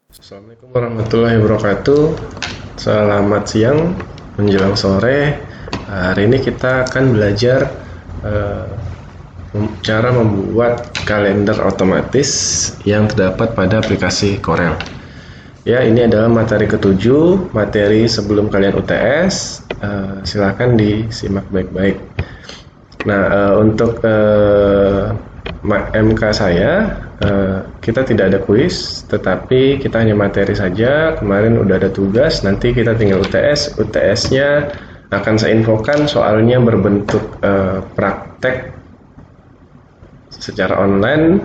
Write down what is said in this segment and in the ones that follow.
Assalamualaikum warahmatullahi wabarakatuh. Selamat siang menjelang sore. Hari ini kita akan belajar cara membuat kalender otomatis yang terdapat pada aplikasi Corel. Ya, ini adalah materi ke-7, materi sebelum kalian UTS. Silakan disimak baik-baik. Nah, untuk MK saya, kita tidak ada kuis, tetapi kita hanya materi saja. Kemarin udah ada tugas, nanti kita tinggal UTS. UTS-nya akan saya infokan, soalnya berbentuk praktek secara online.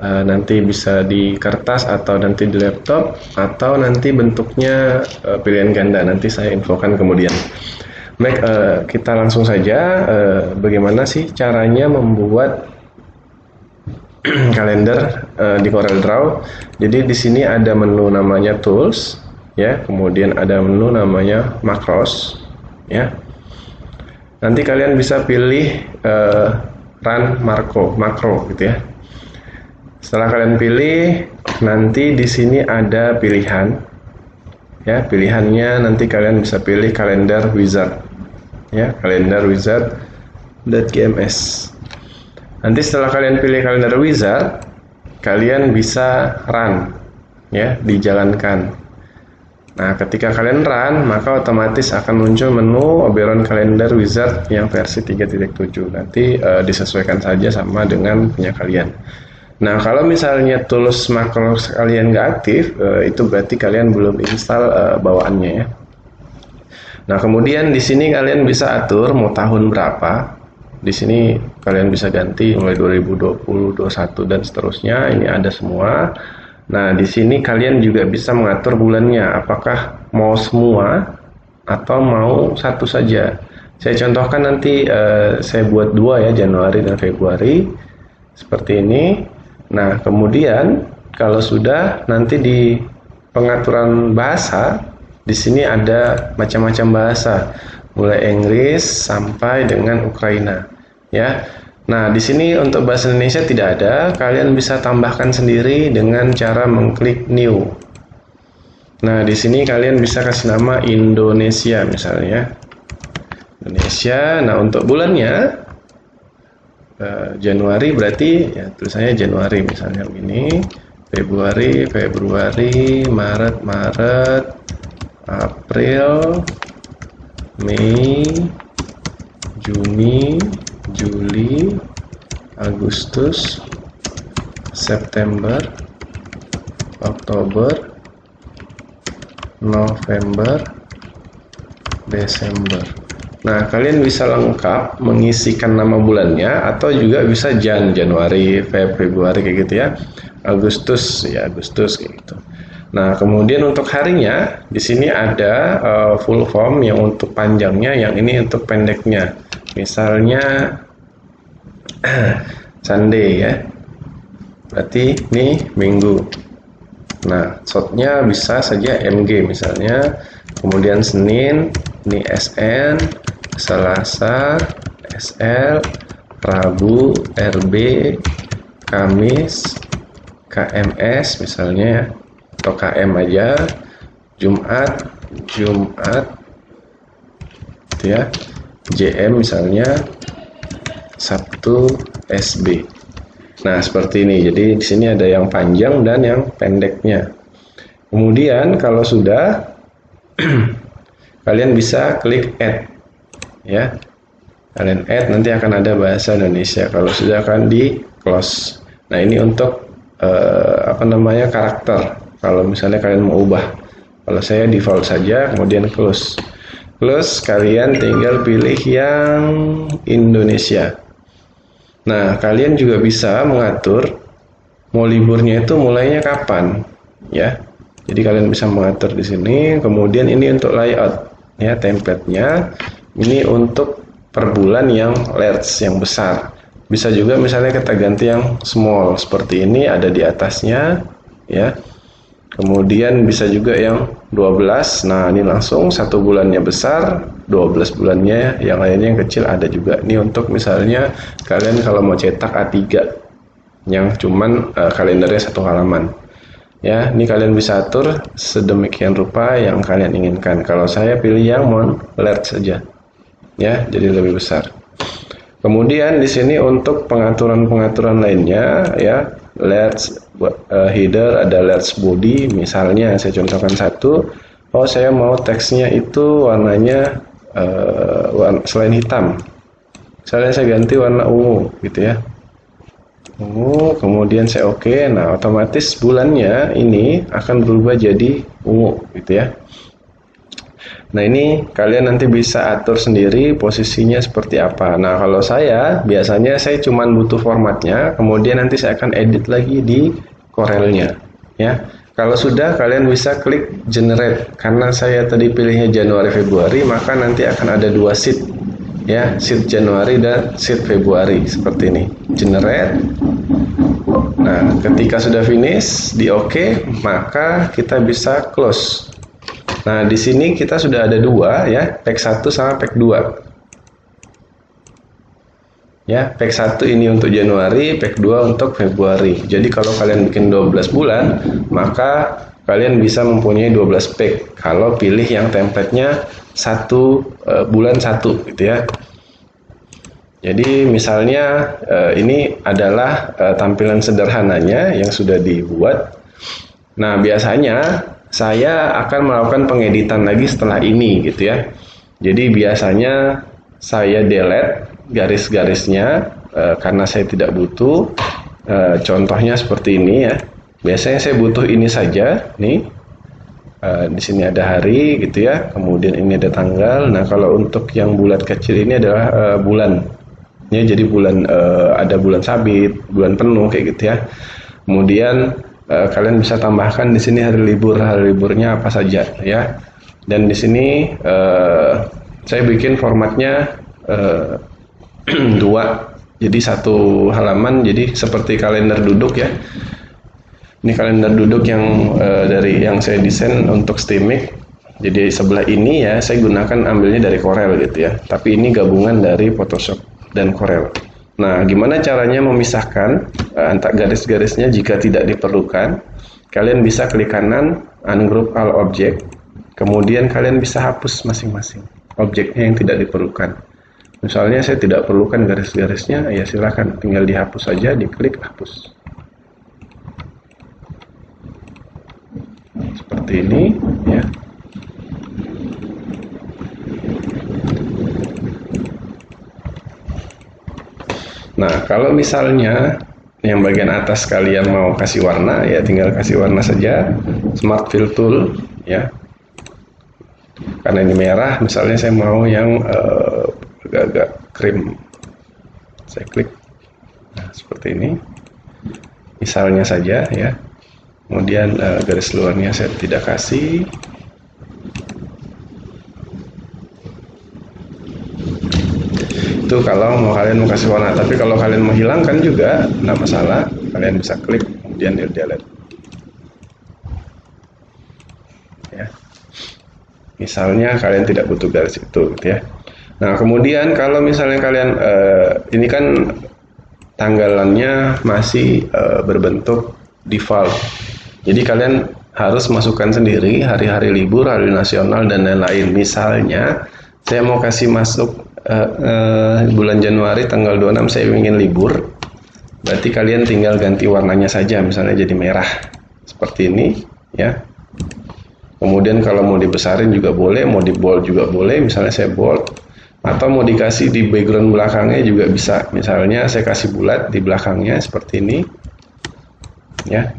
Nanti bisa di kertas atau nanti di laptop, atau nanti bentuknya pilihan ganda. Nanti saya infokan kemudian. Baik, kita langsung saja. Bagaimana sih caranya membuat kalender di CorelDRAW? Jadi di sini ada menu namanya Tools, ya. Kemudian ada menu namanya Macros, ya. Nanti kalian bisa pilih Run Makro, gitu ya. Setelah kalian pilih, nanti di sini ada pilihan, ya. Pilihannya nanti kalian bisa pilih Calendar Wizard, ya, Calendar Wizard.gms. Nanti setelah kalian pilih Calendar Wizard, kalian bisa run, ya, dijalankan. Nah, ketika kalian run, maka otomatis akan muncul menu Oberon Calendar Wizard yang versi 3.7. Nanti disesuaikan saja sama dengan punya kalian. Nah, kalau misalnya tools makro kalian nggak aktif, itu berarti kalian belum install bawaannya, ya. Nah, kemudian di sini kalian bisa atur mau tahun berapa. Di sini kalian bisa ganti mulai 2020, 21 dan seterusnya. Ini ada semua. Nah, di sini kalian juga bisa mengatur bulannya, apakah mau semua atau mau satu saja. Saya contohkan nanti, saya buat dua, ya, Januari dan Februari seperti ini. Nah, kemudian kalau sudah, nanti di pengaturan bahasa di sini ada macam-macam bahasa, mulai Inggris sampai dengan Ukraina, ya. Nah, di sini untuk bahasa Indonesia tidak ada, kalian bisa tambahkan sendiri dengan cara mengklik new. Nah, di sini kalian bisa kasih nama Indonesia misalnya, Indonesia. Nah, untuk bulannya Januari berarti, ya, tulisannya Januari misalnya begini, Februari, Maret, April, Mei, Juni, Juli, Agustus, September, Oktober, November, Desember. Nah, kalian bisa lengkap mengisikan nama bulannya, atau juga bisa Januari, Februari kayak gitu, ya. Agustus, ya, Agustus kayak gitu. Nah, kemudian untuk harinya di sini ada full form yang untuk panjangnya, yang ini untuk pendeknya. Misalnya Sunday, ya. Berarti ini minggu. Nah, shortnya bisa saja MG misalnya. Kemudian Senin, ini SN, Selasa, SL, Rabu, RB, Kamis, KMS misalnya, ya, atau KM aja, Jumat, gitu, ya, JM misalnya, Sabtu, SB. Nah, seperti ini. Jadi di sini ada yang panjang dan yang pendeknya. Kemudian kalau sudah kalian bisa klik add, ya. Kalian add, nanti akan ada bahasa Indonesia. Kalau sudah akan di close. Nah, ini untuk karakter. Kalau misalnya kalian mau ubah, kalau saya default saja, kemudian close. Kalian tinggal pilih yang Indonesia. Nah, kalian juga bisa mengatur mau liburnya itu mulainya kapan, ya. Jadi kalian bisa mengatur di sini. Kemudian ini untuk layout, ya, template-nya. Ini untuk per bulan yang large, yang besar. Bisa juga misalnya kita ganti yang small seperti ini, ada di atasnya, ya. Kemudian bisa juga yang 12. Nah, ini langsung satu bulannya besar, 12 bulannya yang lainnya yang kecil ada juga. Ini untuk misalnya kalian kalau mau cetak A3 yang cuman kalendernya satu halaman. Ya, ini kalian bisa atur sedemikian rupa yang kalian inginkan. Kalau saya pilih yang large saja, ya, jadi lebih besar. Kemudian di sini untuk pengaturan-pengaturan lainnya, ya, large header, ada large body. Misalnya saya contohkan satu, oh saya mau teksnya itu warnanya selain hitam, misalnya saya ganti warna ungu, gitu ya. Ungu, kemudian saya oke. Nah, otomatis bulannya ini akan berubah jadi ungu, gitu ya. Nah, ini kalian nanti bisa atur sendiri posisinya seperti apa. Nah, kalau saya biasanya saya cuma butuh formatnya, kemudian nanti saya akan edit lagi di Corelnya, ya. Kalau sudah, kalian bisa klik generate. Karena saya tadi pilihnya Januari Februari, maka nanti akan ada dua sheet, ya, sheet Januari dan sheet Februari seperti ini. Generate. Nah, ketika sudah finish di OK, maka kita bisa close. Nah, di sini kita sudah ada dua, ya, pack 1 sama pack 2. Ya, pack 1 ini untuk Januari, pack 2 untuk Februari. Jadi kalau kalian bikin 12 bulan, maka kalian bisa mempunyai 12 pack kalau pilih yang template-nya bulan 1, gitu ya. Jadi misalnya ini adalah tampilan sederhananya yang sudah dibuat. Nah, biasanya saya akan melakukan pengeditan lagi setelah ini, gitu ya. Jadi biasanya saya delete garis-garisnya karena saya tidak butuh. Contohnya seperti ini, ya. Biasanya saya butuh ini saja, nih. Di sini ada hari, gitu ya. Kemudian ini ada tanggal. Nah, kalau untuk yang bulat kecil ini adalah bulan. Ya, jadi bulan ada bulan sabit, bulan penuh, kayak gitu ya. Kemudian kalian bisa tambahkan di sini hari liburnya apa saja, ya. Dan di sini saya bikin formatnya 2, jadi satu halaman, jadi seperti kalender duduk, ya. Ini kalender duduk yang dari yang saya desain untuk Steamik. Jadi sebelah ini, ya, saya gunakan ambilnya dari Corel, gitu ya. Tapi ini gabungan dari Photoshop dan Corel. Nah, gimana caranya memisahkan antara garis-garisnya jika tidak diperlukan? Kalian bisa klik kanan, ungroup all object, kemudian kalian bisa hapus masing-masing objeknya yang tidak diperlukan. Misalnya saya tidak perlukan garis-garisnya, ya silakan tinggal dihapus saja, diklik hapus. Seperti ini, ya. Nah, kalau misalnya yang bagian atas kalian mau kasih warna, ya tinggal kasih warna saja, Smart Fill Tool, ya. Karena ini merah, misalnya saya mau yang agak-agak krim, saya klik. Nah, seperti ini, misalnya saja, ya. Kemudian garis luarnya saya tidak kasih. Itu kalau kalian mau kasih warna, tapi kalau kalian menghilangkan juga tidak masalah, kalian bisa klik kemudian delete, ya. Misalnya kalian tidak butuh garis itu, gitu ya. Nah, kemudian kalau misalnya kalian ini kan tanggalannya masih berbentuk default, jadi kalian harus masukkan sendiri hari-hari libur, hari nasional dan lain-lain. Misalnya saya mau kasih masuk bulan Januari tanggal 26 saya ingin libur, berarti kalian tinggal ganti warnanya saja, misalnya jadi merah seperti ini, ya. Kemudian kalau mau dibesarin juga boleh, mau di bold juga boleh, misalnya saya bold, atau mau dikasih di background belakangnya juga bisa, misalnya saya kasih bulat di belakangnya seperti ini, ya.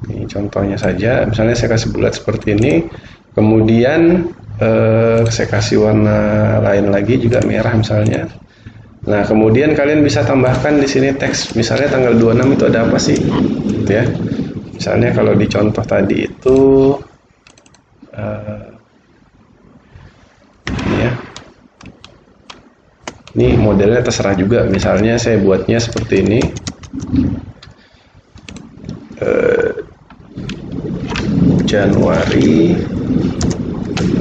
Ini contohnya saja, misalnya saya kasih bulat seperti ini, kemudian saya kasih warna lain lagi juga merah misalnya. Nah, kemudian kalian bisa tambahkan di sini teks, misalnya tanggal 26 itu ada apa sih, gitu ya. Misalnya kalau di contoh tadi itu ini, ya. Ini modelnya terserah juga, misalnya saya buatnya seperti ini. Januari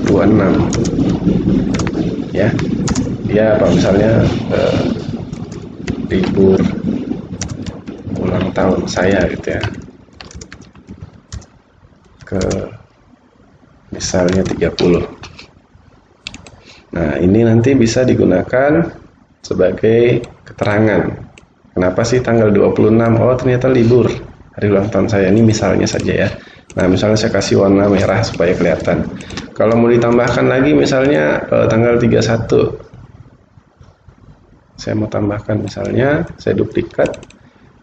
26, ya. Ya, apa misalnya libur ulang tahun saya gitu ya, ke misalnya 30. Nah, ini nanti bisa digunakan sebagai keterangan. Kenapa sih tanggal 26? Oh, ternyata libur hari ulang tahun saya. Ini misalnya saja ya. Nah, misalnya saya kasih warna merah supaya kelihatan. Kalau mau ditambahkan lagi misalnya tanggal 31. Saya mau tambahkan misalnya, saya duplikat,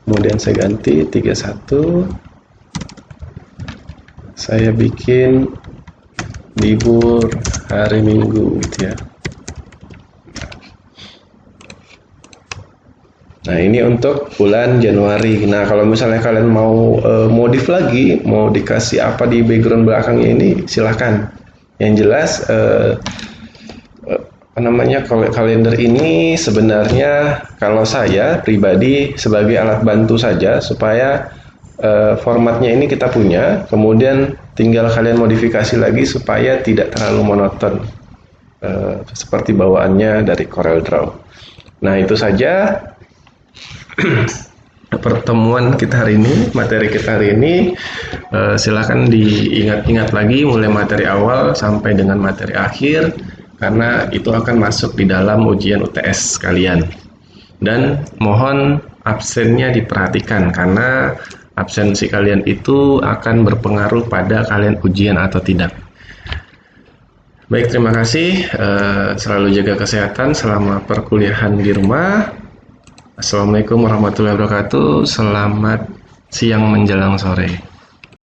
kemudian saya ganti 31. Saya bikin libur hari Minggu gitu ya. Nah, ini untuk bulan Januari. Nah, kalau misalnya kalian mau modif lagi, mau dikasih apa di background belakangnya ini, silahkan. Yang jelas kalender ini sebenarnya kalau saya pribadi sebagai alat bantu saja, supaya formatnya ini kita punya, kemudian tinggal kalian modifikasi lagi supaya tidak terlalu monoton seperti bawaannya dari CorelDRAW. Nah, itu saja pertemuan kita hari ini, materi kita hari ini. Silahkan diingat-ingat lagi mulai materi awal sampai dengan materi akhir, karena itu akan masuk di dalam ujian UTS kalian. Dan mohon absennya diperhatikan, karena absensi kalian itu akan berpengaruh pada kalian ujian atau tidak. Baik, terima kasih. Selalu jaga kesehatan selama perkuliahan di rumah. Assalamualaikum warahmatullahi wabarakatuh. Selamat siang menjelang sore.